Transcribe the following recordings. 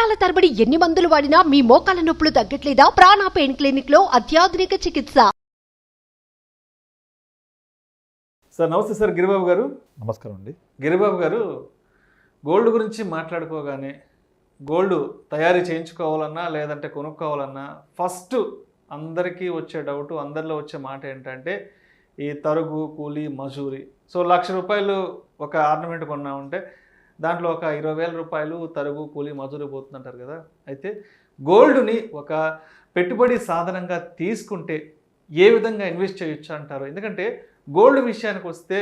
సంవత్సరాల తరబడి ఎన్ని మందులు వాడినా మీ మోకాల నొప్పులు తగ్గట్లేదా? ప్రాణ పెయిన్ క్లినిక్ లో అత్యాధునిక చికిత్స. సార్ నమస్తే సార్. గిరిబాబు గారు నమస్కారం అండి. గిరిబాబు గారు, గోల్డ్ గురించి మాట్లాడుకోగానే గోల్డ్ తయారీ చేయించుకోవాలన్నా లేదంటే కొనుక్కోవాలన్నా ఫస్ట్ అందరికీ వచ్చే డౌట్, అందరిలో వచ్చే మాట ఏంటంటే ఈ తరుగు, కూలీ, మజూరీ. సో ₹1,00,000 ఒక ఆర్నమెంట్ కొన్నామంటే దాంట్లో ఒక 20,000 రూపాయలు తరుగు, కూలీ, మజూరీ పోతుందంటారు కదా. అయితే గోల్డ్ని ఒక పెట్టుబడి సాధనంగా తీసుకుంటే ఏ విధంగా ఇన్వెస్ట్ చేయొచ్చు అంటారు? ఎందుకంటే గోల్డ్ విషయానికి వస్తే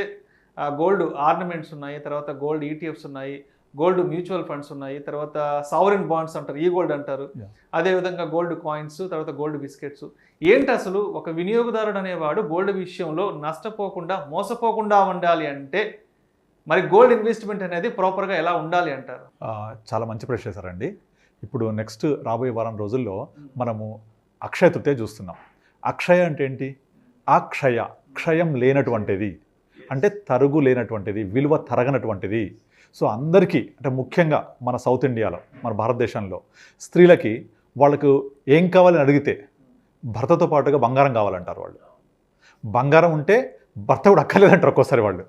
గోల్డ్ ఆర్నమెంట్స్ ఉన్నాయి, తర్వాత గోల్డ్ ఈటీఎఫ్స్ ఉన్నాయి, గోల్డ్ మ్యూచువల్ ఫండ్స్ ఉన్నాయి, తర్వాత సావరిన్ బాండ్స్ అంటారు, ఈ గోల్డ్ అంటారు, అదేవిధంగా గోల్డ్ కాయిన్స్, తర్వాత గోల్డ్ బిస్కెట్స్. ఏంటి అసలు ఒక వినియోగదారుడు అనేవాడు గోల్డ్ విషయంలో నష్టపోకుండా, మోసపోకుండా ఉండాలి అంటే మరి గోల్డ్ ఇన్వెస్ట్మెంట్ అనేది ప్రాపర్గా ఎలా ఉండాలి అంటారు? చాలా మంచి ప్రశ్న చేశారండి. ఇప్పుడు నెక్స్ట్ రాబోయే వారం రోజుల్లో మనము అక్షయ తృతీయ చూస్తున్నాం. అక్షయ అంటే ఏంటి? క్షయం లేనటువంటిది, అంటే తరుగు లేనటువంటిది, విలువ తరగనటువంటిది. సో అందరికీ, అంటే ముఖ్యంగా మన సౌత్ ఇండియాలో, మన భారతదేశంలో స్త్రీలకి వాళ్ళకు ఏం కావాలని అడిగితే భర్తతో పాటుగా బంగారం కావాలంటారు వాళ్ళు. బంగారం ఉంటే భర్త కూడా అక్కర్లేదంటారు ఒక్కోసారి వాళ్ళు.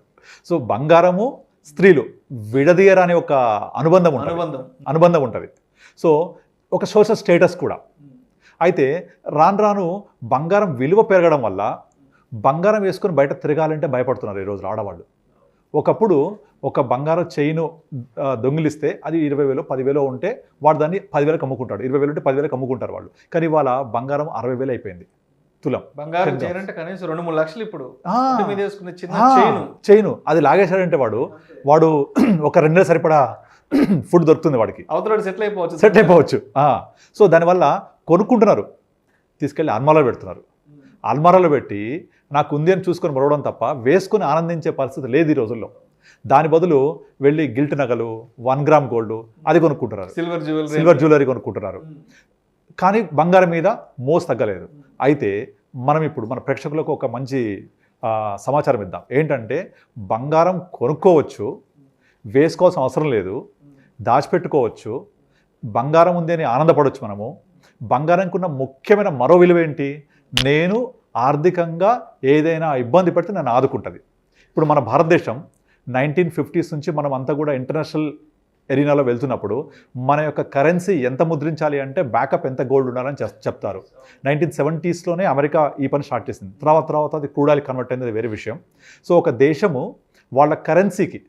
సో బంగారము, స్త్రీలు విడదీయరాని ఒక అనుబంధం ఉంటుంది. సో ఒక సోషల్ స్టేటస్ కూడా. అయితే రాను రాను బంగారం విలువ పెరగడం వల్ల బంగారం వేసుకొని బయట తిరగాలంటే భయపడుతున్నారు ఈరోజు ఆడవాళ్ళు. ఒకప్పుడు ఒక బంగారం చైను దొంగిలిస్తే అది 20,000 10,000 ఉంటే వాడు దాన్ని 10,000కి అమ్ముకుంటాడు. 20,000 ఉంటే 10,000కి అమ్ముకుంటారు వాళ్ళు. కానీ ఇవాళ బంగారం 60,000 అయిపోయింది తులం. బంగారం చేయాలంటే కనీసం 2-3 లక్షలు. ఇప్పుడు చైను అది లాగేశాడంటే వాడు ఒక 2 నెలలు సరిపడా ఫుడ్ దొరుకుతుంది వాడికి, అవతల సెట్ అయిపోవచ్చు. సో దానివల్ల కొనుక్కుంటున్నారు, తీసుకెళ్ళి అల్మారాలో పెడుతున్నారు. అల్మారాలో పెట్టి నాకు ఉంది అని చూసుకొని మరవడం తప్ప వేసుకొని ఆనందించే పరిస్థితి లేదు ఈ రోజుల్లో. దాని బదులు వెళ్ళి గిల్ట్ నగలు, 1 గ్రామ్ గోల్డ్ అది కొనుక్కుంటున్నారు, సిల్వర్ జ్యువెలరీ కొనుక్కుంటున్నారు. కానీ బంగారం మీద మోసు తగ్గలేదు. అయితే మనం ఇప్పుడు మన ప్రేక్షకులకు ఒక మంచి సమాచారం ఇద్దాం. ఏంటంటే బంగారం కొనుక్కోవచ్చు, వేసుకోవాల్సిన అవసరం లేదు, దాచిపెట్టుకోవచ్చు, బంగారం ఉంది అని ఆనందపడవచ్చు మనము. బంగారంకి ఉన్న ముఖ్యమైన మరో విలువ ఏంటి? నేను ఆర్థికంగా ఏదైనా ఇబ్బంది పడితే నన్ను ఆదుకుంటుంది. ఇప్పుడు మన భారతదేశం 1950s నుంచి మనం అంతా కూడా ఇంటర్నేషనల్ ఎరీనాలో వెళ్తున్నప్పుడు మన యొక్క కరెన్సీ ఎంత ముద్రించాలి అంటే బ్యాకప్ ఎంత గోల్డ్ ఉండాలని చెప్తారు. 1970sలోనే అమెరికా ఈ పని స్టార్ట్ చేసింది. తర్వాత అది క్రూడ్ ఆయిల్ కన్వర్ట్ అయింది, వేరే విషయం. సో ఒక దేశము వాళ్ళ కరెన్సీకి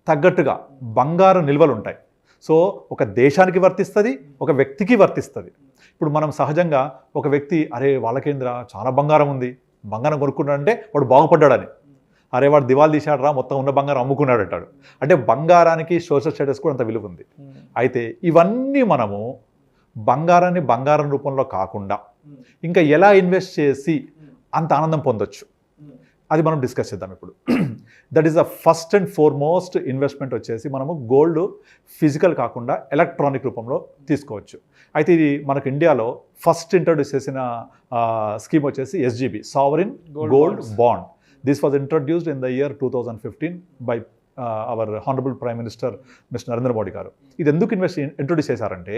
తగ్గట్టుగా బంగారు నిల్వలు ఉంటాయి. సో ఒక దేశానికి వర్తిస్తుంది, ఒక వ్యక్తికి వర్తిస్తుంది. ఇప్పుడు మనం సహజంగా ఒక వ్యక్తి, అరే వాళ్ళకేంద్ర చాలా బంగారం ఉంది, బంగారం కొనుక్కున్నాడంటే వాడు బాగుపడ్డాడని, అరే వాడు దివాళి తీశాడరా మొత్తం ఉన్న బంగారం అమ్ముకున్నాడు అంటాడు. అంటే బంగారానికి సోషల్ స్టేటస్ కూడా అంత విలువ ఉంది. అయితే ఇవన్నీ మనము బంగారాన్ని బంగారం రూపంలో కాకుండా ఇంకా ఎలా ఇన్వెస్ట్ చేసి అంత ఆనందం పొందొచ్చు, అది మనం డిస్కస్ చేద్దాం ఇప్పుడు. That is the first and foremost investment వచ్చేసి మనము గోల్డ్ ఫిజికల్ కాకుండా ఎలక్ట్రానిక్ రూపంలో తీసుకోవచ్చు. అయితే ఇది మనకు ఇండియాలో ఫస్ట్ ఇంట్రడ్యూస్ చేసిన స్కీమ్ వచ్చేసి SGB, sovereign gold bond. This was introduced in the year 2015 by our honourable prime minister mister Narendra Modi గారు. ఇది ఎందుకు ఇంట్రొడ్యూస్ చేశారంటే,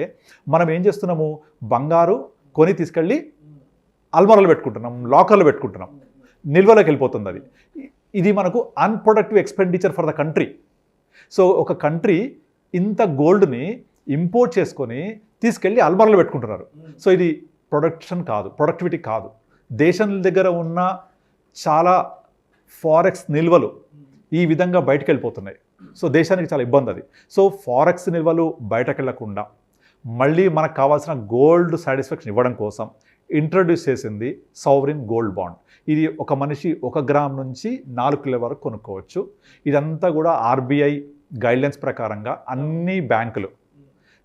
మనం ఏం చేస్తున్నాము, బంగారు కొని తీసుకెళ్ళి అల్మారాలో పెట్టుకుంటున్నాం, లాకర్లో పెట్టుకుంటున్నాం, నిల్వలోకి వెళ్ళిపోతుంది అది. ఇది మనకు unproductive expenditure for the country. So ఒక కంట్రీ ఇంత గోల్డ్ని ఇంపోర్ట్ చేసుకొని తీసుకెళ్ళి అల్మారాలో పెట్టుకుంటున్నారు. సో ఇది ప్రొడక్టివిటీ కాదు. దేశం దగ్గర ఉన్న చాలా ఫారెక్స్ నిల్వలు ఈ విధంగా బయటకు వెళ్ళిపోతున్నాయి. సో దేశానికి చాలా ఇబ్బంది అది. సో ఫారెక్స్ నిల్వలు బయటకు వెళ్ళకుండా మళ్ళీ మనకు కావాల్సిన గోల్డ్ సాటిస్ఫాక్షన్ ఇవ్వడం కోసం ఇంట్రడ్యూస్ చేసింది సావరిన్ గోల్డ్ బాండ్. ఇది ఒక మనిషి 1 గ్రామ్ నుంచి 4 కిలో వరకు కొనుక్కోవచ్చు. ఇదంతా కూడా RBI గైడ్లైన్స్ ప్రకారంగా అన్ని బ్యాంకులు,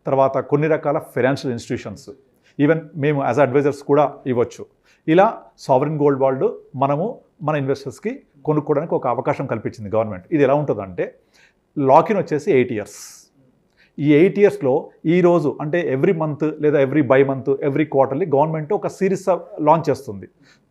తర్వాత కొన్ని రకాల ఫైనాన్షియల్ ఇన్స్టిట్యూషన్స్, ఈవెన్ మేము యాజ్ అడ్వైజర్స్ కూడా ఇవ్వచ్చు. ఇలా సావరిన్ గోల్డ్ బాండ్ మనము మన ఇన్వెస్టర్స్కి కొనుక్కోవడానికి ఒక అవకాశం కల్పించింది గవర్నమెంట్. ఇది ఎలా ఉంటుందంటే, లాకిన్ వచ్చేసి 8 years. ఈ 8 yearsలో ఈరోజు అంటే ఎవ్రీ మంత్ లేదా every by month, every quarterly government ఒక సిరీస్ లాంచ్ చేస్తుంది.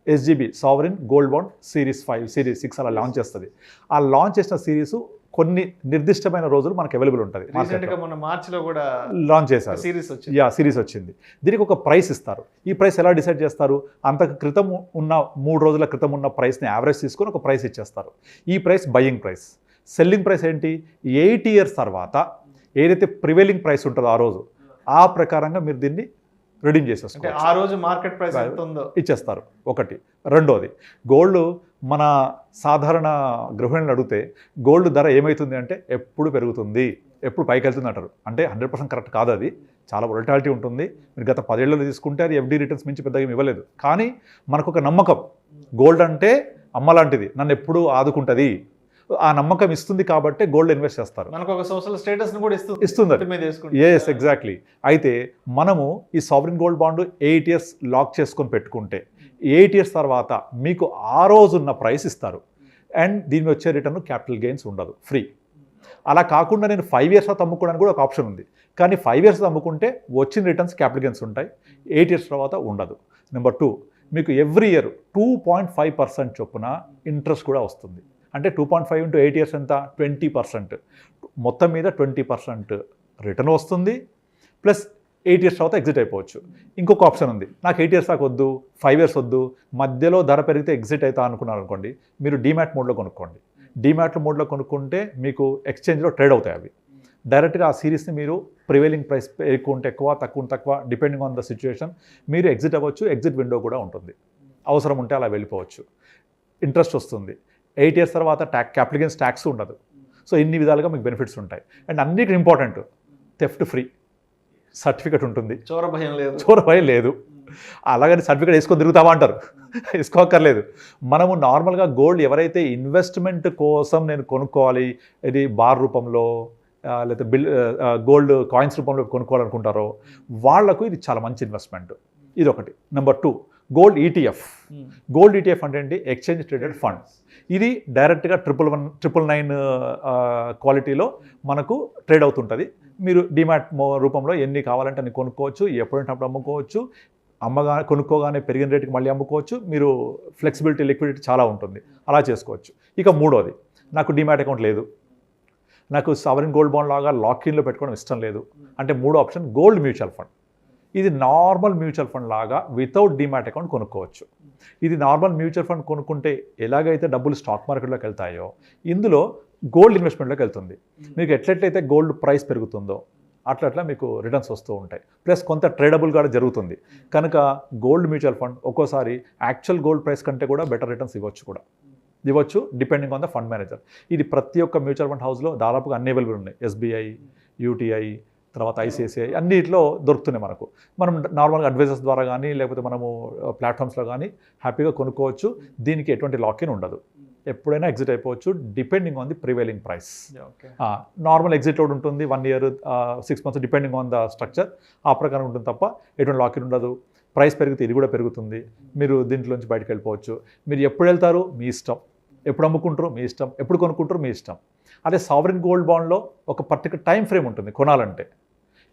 SGB sovereign gold bond series 5, series 6 అలా లాంచ్ చేస్తుంది. ఆ లాంచ్ చేసిన సిరీస్ కొన్ని నిర్దిష్టమైన రోజులు మనకు అవైలబుల్ ఉంటుంది. రీసెంట్ గా మొన్న మార్చిలో కూడా లాంచ్ చేశారు, సిరీస్ వచ్చింది. సిరీస్ వచ్చింది. దీనికి ఒక ప్రైస్ ఇస్తారు. ఈ ప్రైస్ ఎలా డిసైడ్ చేస్తారు? అంతకు క్రితం ఉన్న 3 రోజుల క్రితం ఉన్న ప్రైస్ని యావరేజ్ తీసుకొని ఒక ప్రైస్ ఇచ్చేస్తారు. ఈ price buying price. Selling price ఏంటి? 8 years తర్వాత ఏదైతే ప్రివైలింగ్ ప్రైస్ ఉంటుందో ఆ రోజు, ఆ ప్రకారంగా మీరు దీన్ని రిడీమ్ అంటే చేసేసుకోవచ్చు, ఆ రోజు మార్కెట్ ప్రైస్ ఎంత ఉందో ఇచ్చేస్తారు. ఒకటి. రెండోది, గోల్డ్ మన సాధారణ గృహిణులను అడిగితే గోల్డ్ ధర ఏమవుతుంది అంటే ఎప్పుడు పెరుగుతుంది, ఎప్పుడు పైకి వెళ్తుంది అంటారు. అంటే 100% కరెక్ట్ కాదు. అది చాలా వొలటాలిటీ ఉంటుంది. మీరు గత 10 ఏళ్ళలో తీసుకుంటే అది FD రిటర్న్స్ మించి పెద్దగా ఇవ్వలేదు. కానీ మనకు ఒక నమ్మకం, గోల్డ్ అంటే అమ్మ లాంటిది, నన్ను ఎప్పుడు ఆదుకుంటుంది, ఆ నమ్మకం ఇస్తుంది కాబట్టి గోల్డ్ ఇన్వెస్ట్ చేస్తారు. మనకు ఒక సోషల్ స్టేటస్ ను కూడా ఇస్తుంది అది. మీద వేసుకుంటే. Yes, exactly. అయితే మనము ఈ sovereign gold bond 8 years lock చేసుకొని పెట్టుకుంటే 8 years తర్వాత మీకు ఆ రోజున్న ప్రైస్ ఇస్తారు. అండ్ దీని వచ్చే రిటర్న్ క్యాపిటల్ గెయిన్స్ ఉండదు, ఫ్రీ. అలా కాకుండా నేను 5 years అమ్ముకోవడానికి కూడా ఒక ఆప్షన్ ఉంది. కానీ 5 years అమ్ముకుంటే వచ్చిన రిటర్న్స్ క్యాపిటల్ గెయిన్స్ ఉంటాయి, 8 years తర్వాత ఉండదు. నెంబర్ 2, మీకు ఎవ్రీ ఇయర్ 2.5% చొప్పున ఇంట్రెస్ట్ కూడా వస్తుంది. అంటే 2.5 into 8 years ఎంత? 20%. మొత్తం మీద 20% రిటర్న్ వస్తుంది. ప్లస్ 8 years తర్వాత ఎగ్జిట్ అయిపోవచ్చు. ఇంకొక ఆప్షన్ ఉంది, నాకు 8 years దాకా వద్దు, 5 years వద్దు, మధ్యలో ధర పెరిగితే ఎగ్జిట్ అవుతా అనుకున్నారు అనుకోండి, మీరు డీమ్యాట్ మోడ్లో కొనుక్కోండి. డీమ్యాట్ మోడ్లో కొనుక్కుంటే మీకు ఎక్స్చేంజ్లో ట్రేడ్ అవుతాయి అవి. డైరెక్ట్గా ఆ సిరీస్ని మీరు ప్రివైలింగ్ ప్రైస్ ఎక్కువ ఉంటే ఎక్కువ, తక్కువ ఉంటే తక్కువ, డిపెండింగ్ ఆన్ ద సిచ్యువేషన్ మీరు ఎగ్జిట్ అవ్వచ్చు. ఎగ్జిట్ విండో కూడా ఉంటుంది, అవసరం ఉంటే అలా వెళ్ళిపోవచ్చు. ఇంట్రెస్ట్ వస్తుంది. 8 years తర్వాత క్యాపిటల్ గెయిన్స్ ట్యాక్స్ ఉండదు. సో ఇన్ని విధాలుగా మీకు బెనిఫిట్స్ ఉంటాయి. అండ్ అన్నిటికీ ఇంపార్టెంట్, థెఫ్ట్ ఫ్రీ సర్టిఫికెట్ ఉంటుంది, చోర భయం లేదు. చోర భయం లేదు. అలాగని సర్టిఫికేట్ వేసుకొని తిరుగుతామా అంటారు, వేసుకోక్కర్లేదు. మనము నార్మల్గా గోల్డ్ ఎవరైతే ఇన్వెస్ట్మెంట్ కోసం నేను కొనుక్కోవాలి, ఇది బార్ రూపంలో లేకపోతే గోల్డ్ కాయిన్స్ రూపంలో కొనుక్కోవాలనుకుంటారో వాళ్ళకు ఇది చాలా మంచి ఇన్వెస్ట్మెంట్. ఇది ఒకటి. Number 2, gold ETF. Gold ETF అంటే ఏంటి? Exchange traded fund. ఇది డైరెక్ట్గా 999 క్వాలిటీలో మనకు ట్రేడ్ అవుతుంటుంది. మీరు డిమాట్ రూపంలో ఎన్ని కావాలంటే అన్ని కొనుక్కోవచ్చు, ఎప్పుడంటే అప్పుడు అమ్ముకోవచ్చు. కొనుక్కోగానే పెరిగిన రేటుకి మళ్ళీ అమ్ముకోవచ్చు. మీరు ఫ్లెక్సిబిలిటీ, లిక్విడిటీ చాలా ఉంటుంది, అలా చేసుకోవచ్చు. ఇక మూడోది, నాకు డిమాట్ అకౌంట్ లేదు, నాకు సావరిన్ గోల్డ్ బాండ్ లాగా లాక్-ఇన్లో పెట్టుకోవడం ఇష్టం లేదు అంటే మూడో ఆప్షన్ గోల్డ్ మ్యూచువల్ ఫండ్. ఇది నార్మల్ మ్యూచువల్ ఫండ్ లాగా వితౌట్ డిమాట్ అకౌంట్ కొనుక్కోవచ్చు. ఇది నార్మల్ మ్యూచువల్ ఫండ్ కొనుక్కుంటే ఎలాగైతే డబ్బులు స్టాక్ మార్కెట్లోకి వెళ్తాయో ఇందులో గోల్డ్ ఇన్వెస్ట్మెంట్లోకి వెళ్తుంది. మీకు ఎట్లయితే గోల్డ్ ప్రైస్ పెరుగుతుందో అట్లా మీకు రిటర్న్స్ వస్తూ ఉంటాయి. ప్లస్ కొంత ట్రేడబుల్ కూడా జరుగుతుంది. కనుక గోల్డ్ మ్యూచువల్ ఫండ్ ఒక్కోసారి యాక్చువల్ గోల్డ్ ప్రైస్ కంటే కూడా బెటర్ రిటర్న్స్ ఇవ్వచ్చు depending on the fund manager. ఇది ప్రతి ఒక్క మ్యూచువల్ ఫండ్ హౌస్లో దాదాపుగా అన్ని అవైలబుల్ ఉన్నాయి. SBI, UTI, తర్వాత ICICI అన్నిట్లో దొరుకుతున్నాయి మనకు. మనం నార్మల్గా అడ్వైజర్స్ ద్వారా కానీ లేకపోతే మనము ప్లాట్ఫామ్స్లో కానీ హ్యాపీగా కొనుక్కోవచ్చు. దీనికి ఎటువంటి లాక్-ఇన్ ఉండదు, ఎప్పుడైనా ఎగ్జిట్ అయిపోవచ్చు depending on the prevailing price. Normal exit load ఉంటుంది 1 year 6 months depending on the structure, ఆ ప్రకారం ఉంటుంది తప్ప ఎటువంటి లాక్-ఇన్ ఉండదు. ప్రైస్ పెరిగితే ఇది కూడా పెరుగుతుంది, మీరు దీంట్లోంచి బయటకు వెళ్ళిపోవచ్చు. మీరు ఎప్పుడు వెళ్తారు మీ ఇష్టం, ఎప్పుడు అమ్ముకుంటారు మీ ఇష్టం, ఎప్పుడు కొనుక్కుంటారు మీ ఇష్టం. అదే సావరిన్ గోల్డ్ బాండ్లో ఒక పర్టికులర్ టైం ఫ్రేమ్ ఉంటుంది కొనాలంటే,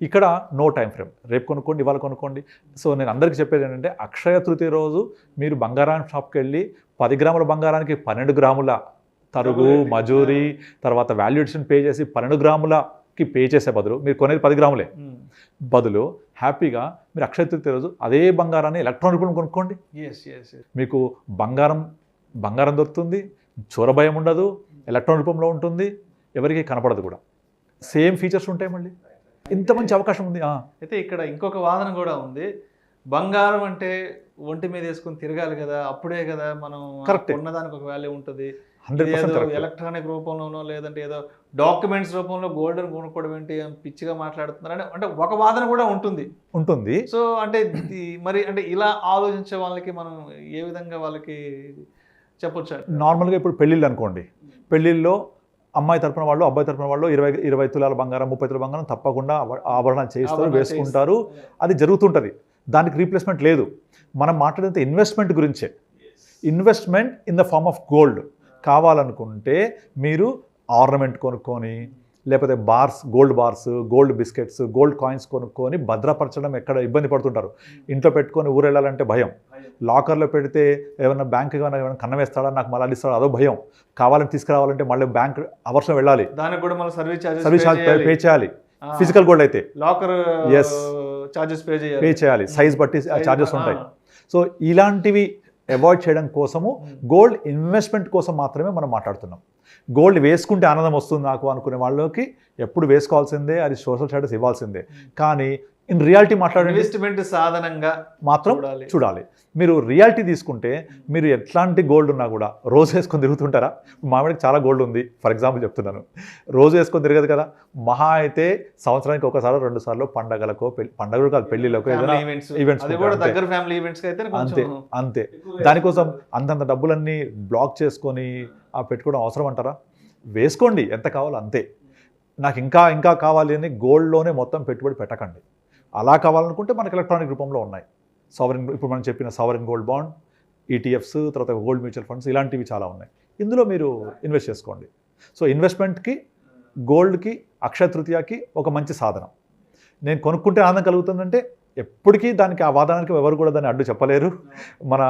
ఇక్కడ నో టైం ఫ్రేమ్, రేపు కొనుక్కోండి, ఇవాళ కొనుక్కోండి. సో నేను అందరికీ చెప్పేది ఏంటంటే అక్షయ తృతీయ రోజు మీరు బంగారం షాప్కి వెళ్ళి 10 గ్రాముల బంగారానికి 12 గ్రాముల తరుగు, మజూరీ, తర్వాత వాల్యుయేషన్ పే చేసి 12 గ్రాములకి పే చేసే బదులు మీరు కొనేది 10 గ్రాములే బదులు హ్యాపీగా మీరు అక్షయ తృతీయ రోజు అదే బంగారాన్ని ఎలక్ట్రానిక్ రూపంలో కొనుక్కోండి. మీకు బంగారం దొరుకుతుంది, చోరభయం ఉండదు, ఎలక్ట్రానిక్ రూపంలో ఉంటుంది, ఎవరికి కనపడదు కూడా, సేమ్ ఫీచర్స్ ఉంటాయి. మళ్ళీ ఇంత మంచి అవకాశం ఉంది. అయితే ఇక్కడ ఇంకొక వాదన కూడా ఉంది, బంగారం అంటే ఒంటి మీద వేసుకుని తిరగాలి కదా, అప్పుడే కదా మనం ఉన్నదానికి ఒక వాల్యూ ఉంటుంది. ఎలక్ట్రానిక్ రూపంలోనో లేదంటే ఏదో డాక్యుమెంట్స్ రూపంలో గోల్డ్ కొనుక్కోవడం ఏంటి పిచ్చిగా మాట్లాడుతున్నారు అంటే ఒక వాదన కూడా ఉంటుంది. సో అంటే మరి అంటే ఇలా ఆలోచించే వాళ్ళకి మనం ఏ విధంగా వాళ్ళకి చెప్పొచ్చు? నార్మల్గా ఇప్పుడు పెళ్ళిళ్ళు అనుకోండి, పెళ్ళిళ్ళలో అమ్మాయి తరపున వాళ్ళు అబ్బాయి తరపున వాళ్ళు 20 తులాల బంగారం 30 తులాల బంగారం తప్పకుండా ఆభరణాలు చేస్తారు, వేసుకుంటారు, అది జరుగుతుంటుంది. దానికి రీప్లేస్మెంట్ లేదు. మనం మాట్లాడితే ఇన్వెస్ట్మెంట్ గురించే. Investment in the form of gold కావాలనుకుంటే మీరు ఆర్నమెంట్ కొనుక్కొని లేకపోతే gold bars, gold biscuits, gold coins కొనుక్కొని భద్రపరచడం ఎక్కడ ఇబ్బంది పడుతుంటారు. ఇంట్లో పెట్టుకొని ఊరు వెళ్ళాలంటే భయం. లాకర్లో పెడితే ఏమైనా బ్యాంక్ ఏమైనా కన్నం వేస్తాడా, నాకు మళ్ళీ ఇస్తాడా, అదో భయం. కావాలని తీసుకురావాలంటే మళ్ళీ బ్యాంక్ అవర్స్లో వెళ్ళాలి, దానికి కూడా మళ్ళీ సర్వీస్ సర్వీస్ ఛార్జ్ పే చేయాలి. ఫిజికల్ గోల్డ్ అయితే లాకర్ Yes. చార్జెస్ పే చేయాలి, సైజ్ బట్టి ఛార్జెస్ ఉంటాయి. సో ఇలాంటివి అవాయిడ్ చేయడం కోసము గోల్డ్ ఇన్వెస్ట్మెంట్ కోసం మాత్రమే మనం మాట్లాడుతున్నాం. గోల్డ్ వేసుకుంటే ఆనందం వస్తుంది నాకు అనుకునే వాళ్ళకి ఎప్పుడు వేసుకోవాల్సిందే, అది సోషల్ స్టేటస్ ఇవ్వాల్సిందే. కానీ ఇన్ రియాలిటీ మాట్లాడండి, ఇన్వెస్ట్మెంట్ సాధనంగా మాత్రం చూడాలి. మీరు రియాలిటీ తీసుకుంటే మీరు ఎట్లాంటి గోల్డ్ ఉన్నా కూడా రోజు వేసుకొని తిరుగుతుంటారా? మామిడికి చాలా గోల్డ్ ఉంది ఫర్ ఎగ్జాంపుల్ చెప్తున్నాను, రోజు వేసుకొని తిరగదు కదా. మహా అయితే సంవత్సరానికి ఒకసారి 2 సార్లు పండగలకో, పండగలు కాదు పెళ్లిళ్ళకో, ఏదైనా ఈవెంట్స్ అంతే అంతే. దానికోసం అంతంత డబ్బులన్నీ బ్లాక్ చేసుకొని పెట్టుకోవడం అవసరం అంటారా? వేసుకోండి ఎంత కావాలో అంతే. నాకు ఇంకా ఇంకా కావాలి అని గోల్డ్లోనే మొత్తం పెట్టుబడి పెట్టకండి. అలా కావాలనుకుంటే మనకి ఎలక్ట్రానిక్ రూపంలో ఉన్నాయి. సావరిన్, ఇప్పుడు మనం చెప్పిన సావరిన్ గోల్డ్ బాండ్, ఈటీఎఫ్స్, తర్వాత గోల్డ్ మ్యూచువల్ ఫండ్స్, ఇలాంటివి చాలా ఉన్నాయి. ఇందులో మీరు ఇన్వెస్ట్ చేసుకోండి. సో ఇన్వెస్ట్మెంట్కి, గోల్డ్కి, అక్షయ తృతీయకి ఒక మంచి సాధనం. నేను కొనుక్కుంటే ఆనందం కలుగుతుందంటే ఎప్పటికీ దానికి, ఆ వాదనానికి ఎవరు కూడా దాన్ని అడ్డు చెప్పలేరు. మన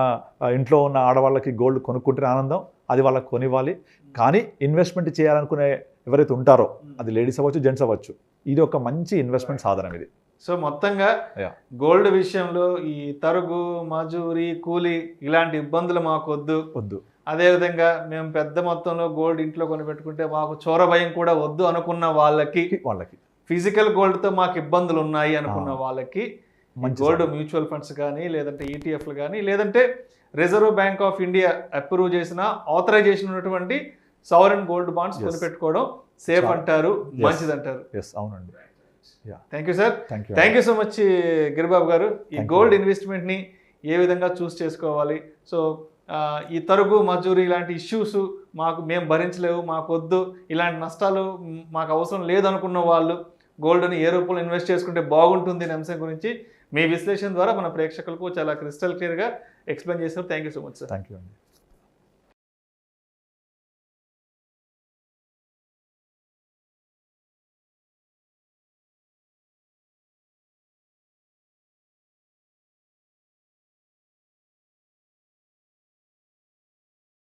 ఇంట్లో ఉన్న ఆడవాళ్ళకి గోల్డ్ కొనుక్కుంటే ఆనందం, అది వాళ్ళకి కొనివ్వాలి. కానీ ఇన్వెస్ట్మెంట్ చేయాలనుకునే ఎవరైతే ఉంటారో, అది లేడీస్ అవ్వచ్చు, జెంట్స్ అవ్వచ్చు, ఇది ఒక మంచి ఇన్వెస్ట్మెంట్ సాధనం ఇది. సో మొత్తంగా గోల్డ్ విషయంలో ఈ తరుగు, మజూరి, కూలీ ఇలాంటి ఇబ్బందులు మాకు వద్దు. అదేవిధంగా మేము పెద్ద మొత్తంలో గోల్డ్ ఇంట్లో కొనిపెట్టుకుంటే మాకు చోర భయం కూడా వద్దు అనుకున్న వాళ్ళకి ఫిజికల్ గోల్డ్తో మాకు ఇబ్బందులు ఉన్నాయి అనుకున్న వాళ్ళకి గోల్డ్ మ్యూచువల్ ఫండ్స్ కానీ, లేదంటే ఈటీఎఫ్లు కానీ, లేదంటే reserve bank of India approve చేసిన, ఆథరైజేషన్ ఉన్నటువంటి సావరిన్ గోల్డ్ బాండ్స్ కొనిపెట్టుకోవడం సేఫ్ అంటారు, మంచిది అంటారు. అవునండి. Thank you sir. Thank you so much Giribabu గారు. ఈ గోల్డ్ ఇన్వెస్ట్మెంట్ని ఏ విధంగా చూస్ చేసుకోవాలి, సో ఈ తరుగు, మజూరి ఇలాంటి ఇష్యూస్ మేము భరించలేవు, మాకు వద్దు, ఇలాంటి నష్టాలు మాకు అవసరం లేదనుకున్న వాళ్ళు గోల్డ్ని ఏ రూపంలో ఇన్వెస్ట్ చేసుకుంటే బాగుంటుంది అనే అంశం గురించి మీ విశ్లేషణ ద్వారా మన ప్రేక్షకులకు చాలా క్రిస్టల్ క్లియర్గా ఎక్స్ప్లెయిన్ చేశారు. Thank you so much sir. Thank you అండి.